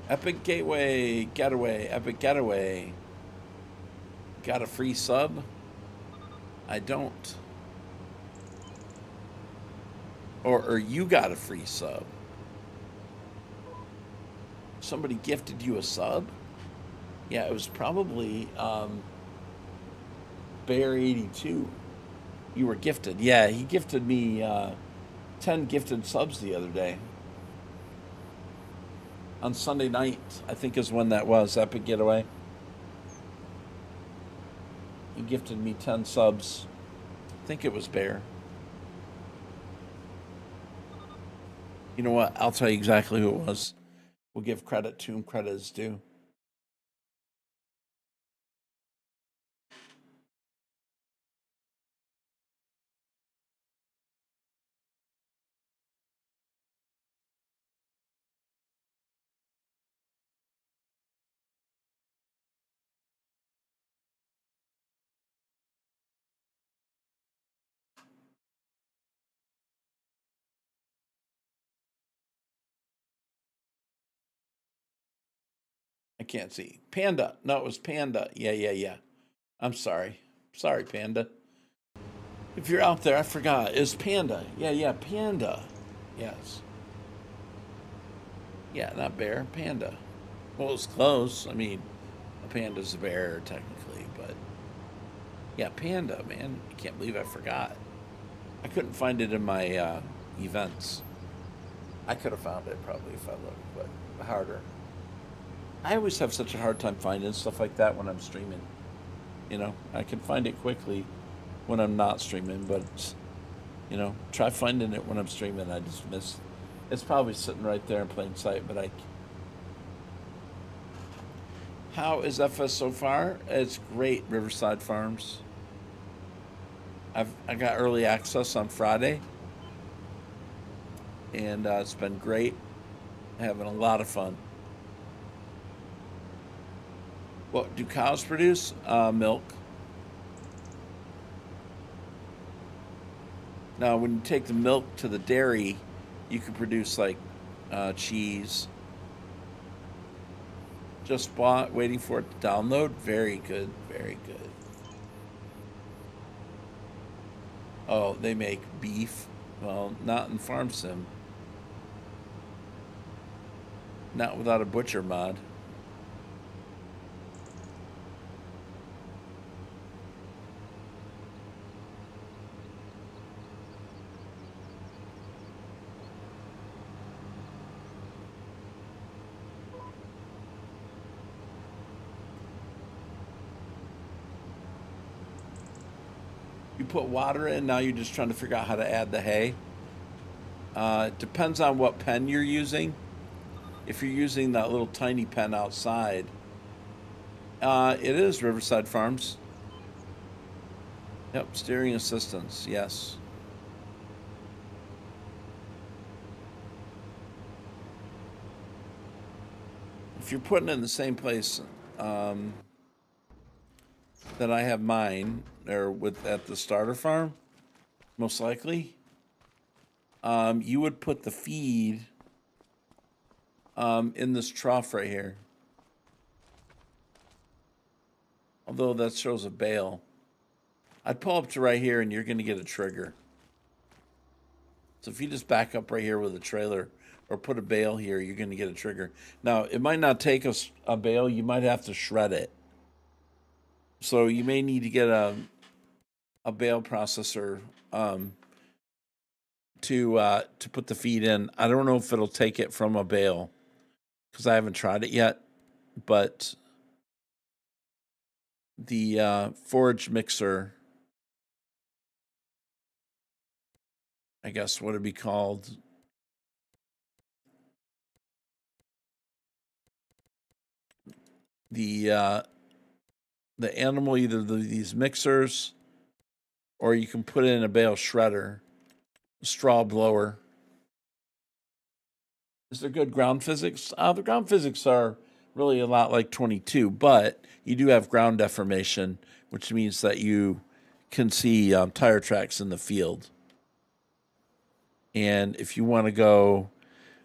Epic Gateway, Getaway, Epic Getaway. Got a free sub? I don't. Or you got a free sub. Somebody gifted you a sub? Yeah, it was probably Bear82. You were gifted. Yeah, he gifted me 10 gifted subs the other day. On Sunday night, I think is when that was, Epic Getaway. He gifted me 10 subs. I think it was Bear. You know what? I'll tell you exactly who it was. We'll give credit to whom credit is due. I can't see. Panda. No, it was Panda. Yeah. I'm sorry. Sorry, Panda. If you're out there, I forgot. It's Panda. Yeah, Panda. Yes. Yeah, not bear. Panda. Well, it's close. I mean, a panda's a bear, technically, but yeah, Panda, man. I can't believe I forgot. I couldn't find it in my events. I could have found it probably if I looked, but harder. I always have such a hard time finding stuff like that when I'm streaming. You know, I can find it quickly when I'm not streaming, but you know, try finding it when I'm streaming. I just miss. It's probably sitting right there in plain sight, but I. How is FS so far? It's great, Riverside Farms. I got early access on Friday, and it's been great. Having a lot of fun. What do cows produce? Milk. Now, when you take the milk to the dairy, you can produce like cheese. Just bought, waiting for it to download. Very good, very good. Oh, they make beef. Well, not in Farm Sim. Not without a butcher mod. put water in, now you're just trying to figure out how to add the hay. It depends on what pen you're using. If you're using that little tiny pen outside, it is Riverside Farms. Yep, steering assistance, yes. If you're putting it in the same place that I have mine, or at the starter farm, most likely, you would put the feed in this trough right here. Although that shows a bale. I'd pull up to right here and you're going to get a trigger. So if you just back up right here with a trailer or put a bale here, you're going to get a trigger. Now, it might not take a bale. You might have to shred it. So you may need to get a bale processor to put the feed in. I don't know if it'll take it from a bale because I haven't tried it yet. But the forage mixer, I guess what it'd be called, the animal, either these mixers, or you can put it in a bale shredder, straw blower. Is there good ground physics? The ground physics are really a lot like 22, but you do have ground deformation, which means that you can see tire tracks in the field. And if you want to go,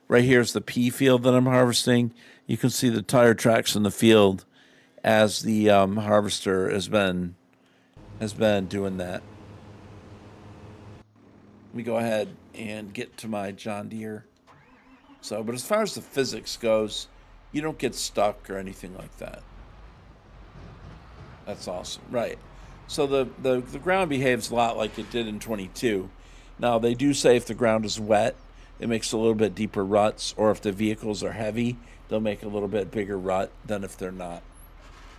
right here's the pea field that I'm harvesting. You can see the tire tracks in the field as the harvester has been doing that. Let me go ahead and get to my John Deere. So, but as far as the physics goes, you don't get stuck or anything like that. That's awesome. Right. So the ground behaves a lot like it did in 22. Now, they do say if the ground is wet, it makes a little bit deeper ruts, or if the vehicles are heavy, they'll make a little bit bigger rut than if they're not.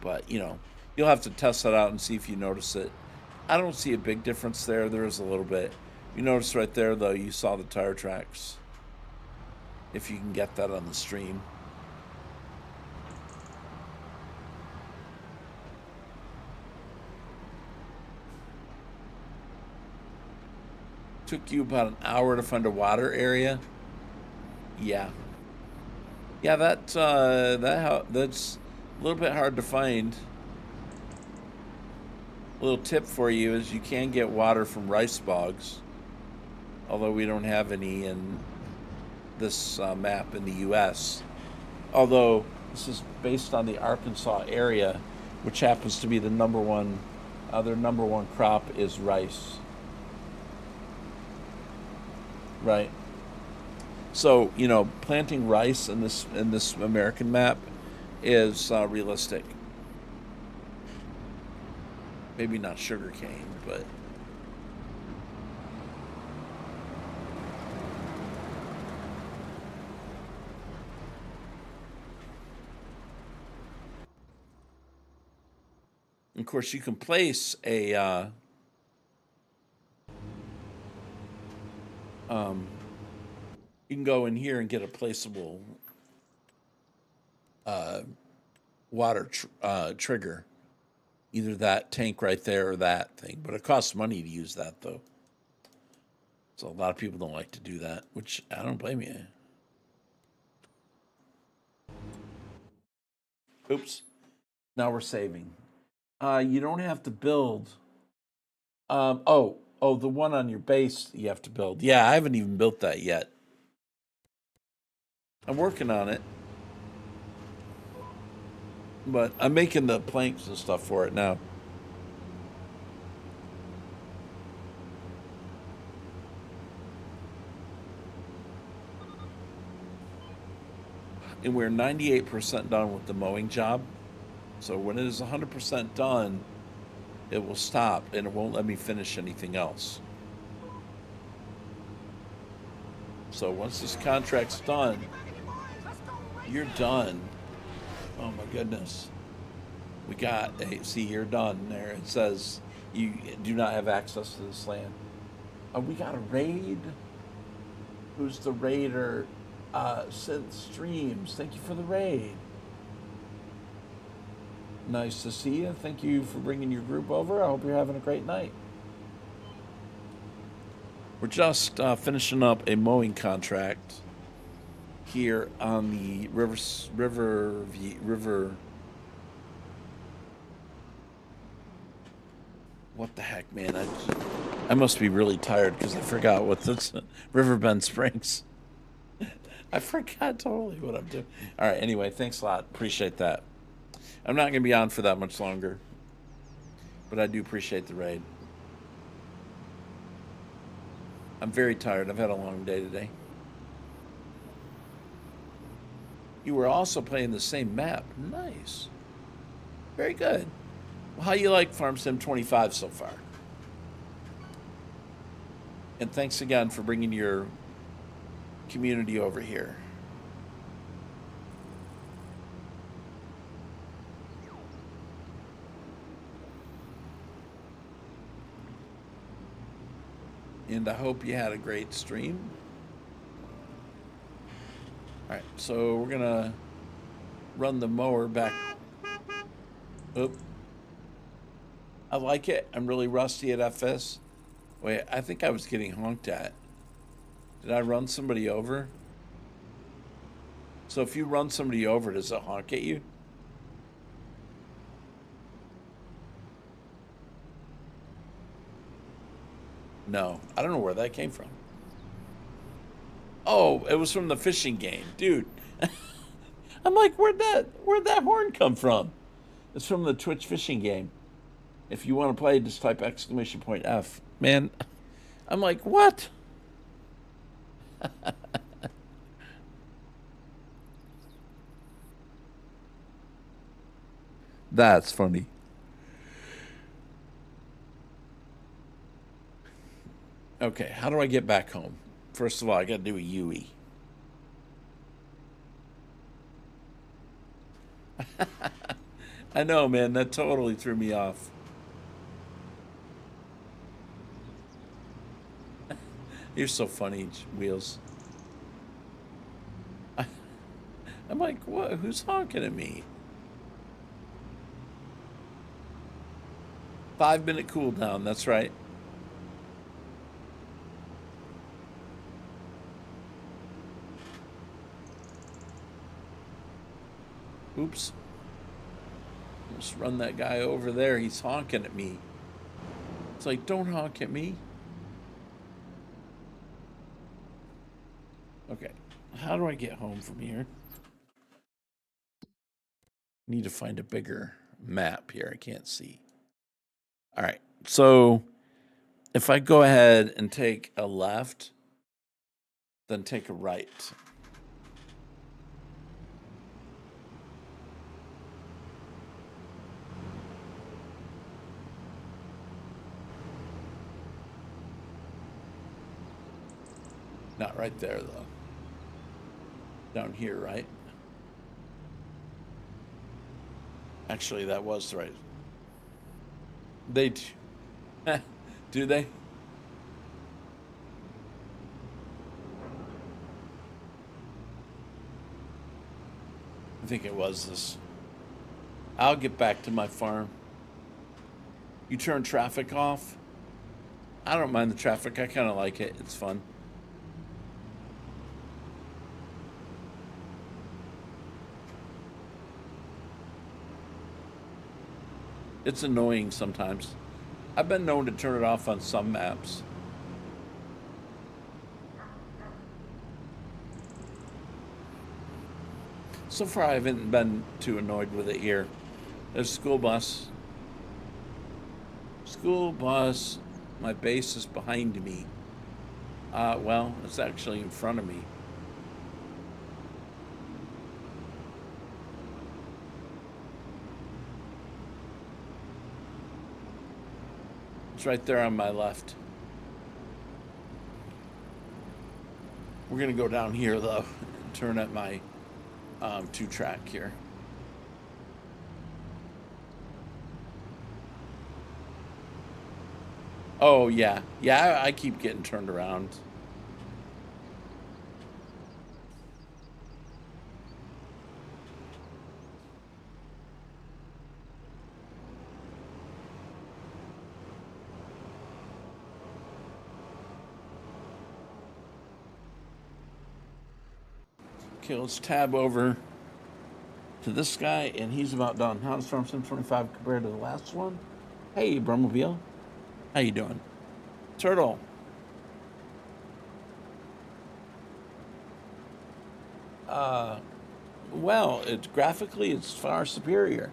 But, you'll have to test that out and see if you notice it. I don't see a big difference there. There is a little bit. You notice right there, though, you saw the tire tracks. If you can get that on the stream. Took you about an hour to find a water area. Yeah. Yeah, that's a little bit hard to find. A little tip for you is you can get water from rice bogs, although we don't have any in this map in the U.S. Although this is based on the Arkansas area, which happens to be the number one, their number one crop is rice. Right. So, planting rice in this American map is realistic. Maybe not sugarcane, but of course you can place a you can go in here and get a placeable water trigger. Either that tank right there or that thing. But it costs money to use that, though. So a lot of people don't like to do that, which I don't blame you. Oops. Now we're saving. You don't have to build. The one on your base you have to build. Yeah, I haven't even built that yet. I'm working on it. But I'm making the planks and stuff for it now. And we're 98% done with the mowing job. So when it is 100% done, it will stop and it won't let me finish anything else. So once this contract's done, you're done. Oh my goodness. We got, see, you're done there. It says You do not have access to this land. We got a raid. Who's the raider? Synth Streams. Thank you for the raid. Nice to see you. Thank you for bringing your group over. I hope you're having a great night. We're just finishing up a mowing contract here on the river. What the heck, man? I must be really tired because I forgot what this Riverbend Springs. I forgot totally what I'm doing. All right. Anyway, thanks a lot. Appreciate that. I'm not going to be on for that much longer, but I do appreciate the raid. I'm very tired. I've had a long day today. You were also playing the same map. Nice. Very good. Well, how you like Farm Sim 25 so far? And thanks again for bringing your community over here. And I hope you had a great stream. All right, so we're gonna run the mower back. Oop. I like it. I'm really rusty at FS. Wait, I think I was getting honked at. Did I run somebody over? So if you run somebody over, does it honk at you? No, I don't know where that came from. Oh, it was from the fishing game, dude. I'm like, where'd that horn come from? It's from the Twitch fishing game. If you want to play, just type !F. Man, I'm like, what? That's funny. Okay, how do I get back home? First of all, I got to do a UE. I know, man. That totally threw me off. You're so funny, Wheels. I'm like, what? Who's honking at me? 5-minute cooldown. That's right. Oops. Just run that guy over there. He's honking at me. It's like, don't honk at me. Okay. How do I get home from here? Need to find a bigger map here. I can't see. All right. So if I go ahead and take a left, then take a right. Not right there, though. Down here, right? Actually, that was right. They do. Do they? I think it was this. I'll get back to my farm. You turn traffic off? I don't mind the traffic. I kind of like it. It's fun. It's annoying sometimes. I've been known to turn it off on some maps. So far, I haven't been too annoyed with it here. There's a school bus. School bus. My base is behind me. Well, it's actually in front of me. It's right there on my left. We're gonna go down here though, and turn at my 2-track here. Oh yeah, yeah. I keep getting turned around. Okay, let's tab over to this guy, and he's about done. How does Farm Sim 25 compared to the last one? Hey, Brumobile, how you doing? Turtle. Well, it's graphically it's far superior.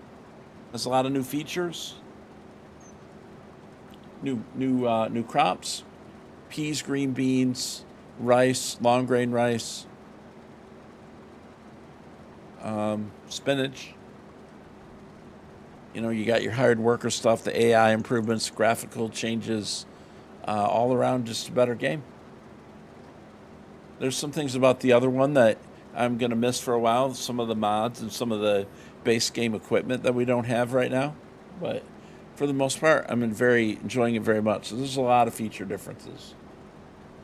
There's a lot of new features, new crops, peas, green beans, rice, long grain rice, spinach. You know, you got your hired worker stuff, the AI improvements, graphical changes, all around just a better game. There's some things about the other one that I'm going to miss for a while, some of the mods and some of the base game equipment that we don't have right now. But for the most part, I'm very enjoying it very much. So there's a lot of feature differences.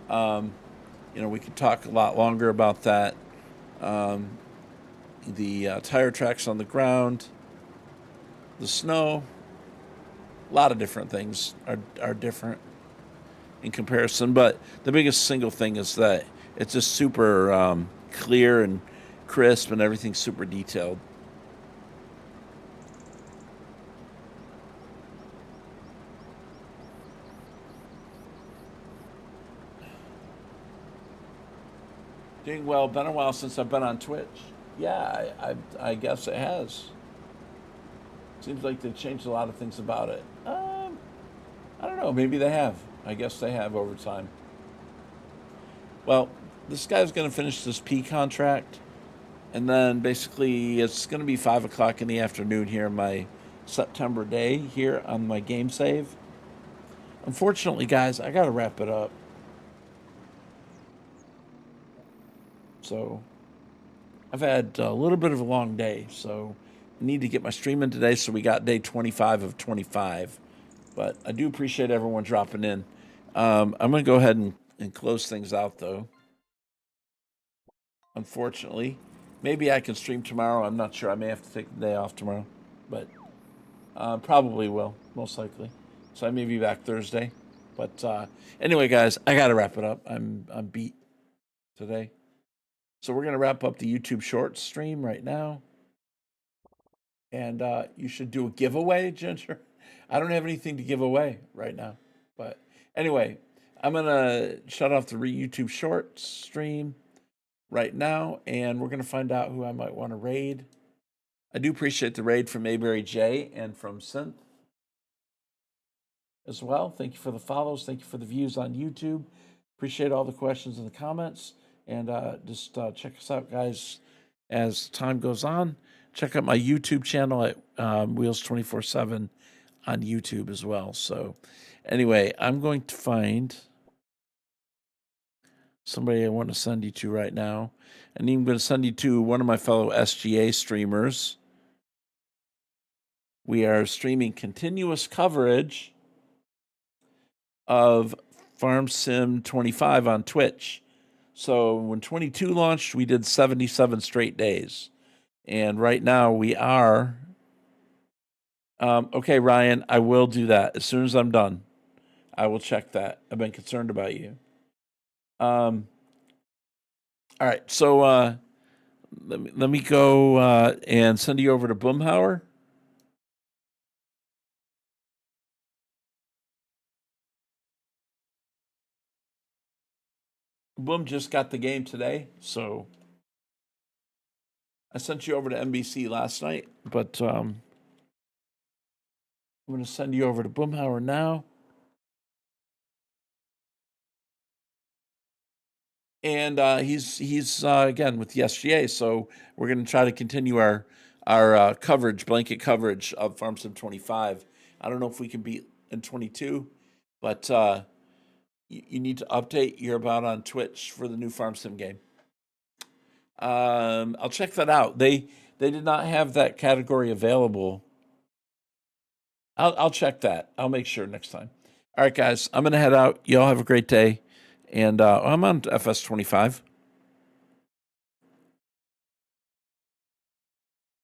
You know, we could talk a lot longer about that. The tire tracks on the ground, the snow, a lot of different things are different in comparison. But the biggest single thing is that it's just super clear and crisp, and everything's super detailed. Doing well. Been a while since I've been on Twitch. Yeah, I guess it has. Seems like they've changed a lot of things about it. I don't know. Maybe they have. I guess they have over time. Well, this guy's going to finish this P contract, and then basically it's going to be 5 o'clock in the afternoon here, my September day here on my game save. Unfortunately, guys, I got to wrap it up. So I've had a little bit of a long day, so I need to get my stream in today. So we got day 25 of 25. But I do appreciate everyone dropping in. I'm going to go ahead and close things out, though. Unfortunately, maybe I can stream tomorrow. I'm not sure. I may have to take the day off tomorrow, but probably will, most likely. So I may be back Thursday. But anyway, guys, I got to wrap it up. I'm beat today. So we're going to wrap up the YouTube Shorts stream right now. And you should do a giveaway, Ginger. I don't have anything to give away right now. But anyway, I'm going to shut off the YouTube Shorts stream right now, and we're going to find out who I might want to raid. I do appreciate the raid from Mayberry J and from Synth as well. Thank you for the follows. Thank you for the views on YouTube. Appreciate all the questions and the comments. And just check us out, guys, as time goes on. Check out my YouTube channel at Wheels 24/7 on YouTube as well. So, anyway, I'm going to find somebody I want to send you to right now. And I'm going to send you to one of my fellow SGA streamers. We are streaming continuous coverage of Farm Sim 25 on Twitch. So when 22 launched, we did 77 straight days. And right now we are. Okay, Ryan, I will do that as soon as I'm done. I will check that. I've been concerned about you. All right, so let me go and send you over to Boomhauer. Boom just got the game today, so I sent you over to NBC last night, but I'm going to send you over to Boomhauer now. And he's again with the SGA, so we're going to try to continue our coverage, blanket coverage of Farm Sim 25. I don't know if we can beat in 22, but you need to update your about on Twitch for the new Farm Sim game. I'll check that out. They did not have that category available. I'll check that. I'll make sure next time. All right, guys, I'm going to head out. Y'all have a great day. And I'm on FS25.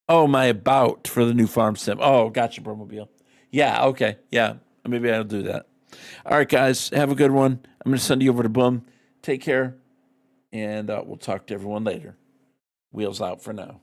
Oh, my about for the new farm sim. Oh, gotcha, Bromobile. Yeah, okay. Yeah, maybe I'll do that. All right, guys, have a good one. I'm going to send you over to Boom. Take care, and we'll talk to everyone later. Wheels out for now.